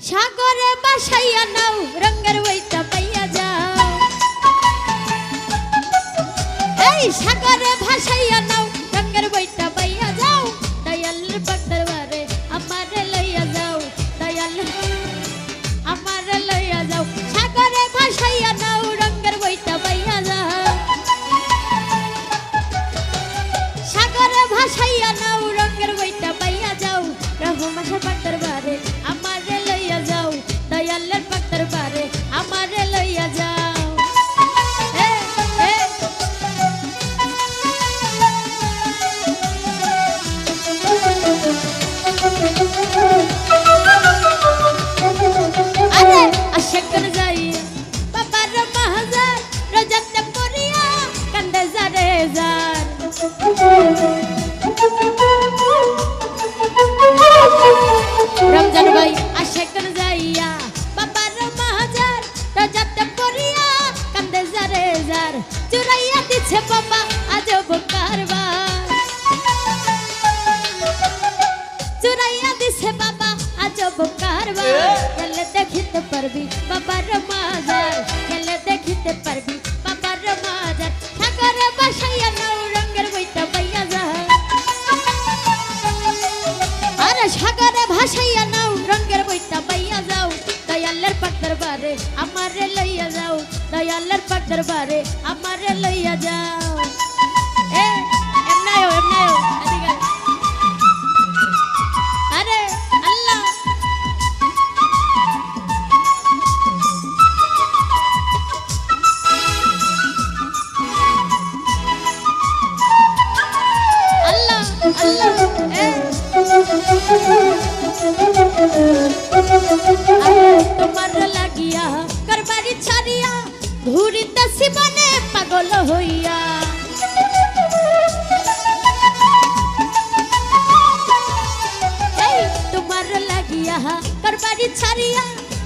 সাগরে বাসাইয়া নাও রঙের বইটা পাইয়া যাও। এই সাগরে ভাসাইয়া নাও রঙের বইটা পাইয়া যাও। দয়ালের পাক দরবারে আমারে লইয়া যাও। দয়াল আমারে লইয়া যাও। সাগরে ভাসাইয়া নাও রঙের বইটা পাইয়া যাও। সাগরে ভাসাইয়া নাও রঙের বইটা পাইয়া যাও। রহমানের পাক দরবারে আমারে লইয়া যাও। দয়ালের পাক দরবারে আমারে লইয়া যাও। আরে আশাকর যাইয়া বাবার মাহাজার রোজাতে পড়িয়া কান্দে জারে জার। রমজান ভাই আশাকর যাইয়া বাবার মাহাজার রোজাতে পড়িয়া কান্দে জারে জার। চুরাইয়া দিছে বাবা আজব কারবার। চুরাইয়া দিছে বাবা আজব কারবার। গেলে দেখিতে পারবি বাবার মাজার। গেলে দেখিতে পারবি বাবার মাজার। সাগরে বাসাইয়া নাও রঙের বইটা পাইয়া যাও। আরে সাগরে ভাসাইয়া নাও রঙের বইটা পাইয়া যাও। দয়ালের পাক দরবারে আমারে লইয়া যাও। দয়ালের পাক দরবারে আমারে লইয়া যাও। এমনায়ও এমনায়ও এদিকে আরে আল্লাহ আল্লাহ আল্লাহ তোমার লাগিয়া করবারি ছাড়িয়া ঘুরিতেছি বনে পাগল হইয়া। তোমার লাগিয়া করবারি ছাড়িয়া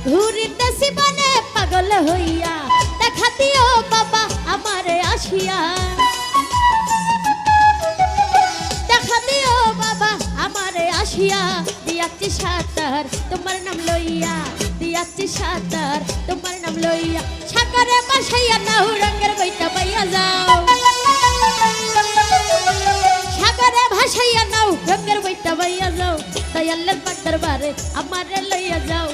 ঘুরিতেছি বনে পাগল হইয়া। দেখা দিও বাবা আমারে আসিয়া। দেখা দিও বাবা আমারে আসিয়া। দিয়াচ্ছি সাঁতার তোমার নাম লইয়া। দিয়াচ্ছি সাঁতার তোমার নাম লইয়া। সাগরে বাসাইয়া নাও রঙের বইটা পাইয়া যাও। সাগরে ভাসাইয়া নাও রঙের বইটা পাইয়া যাও। দয়ালের পাক দরবারে আমারে লইয়া যাও।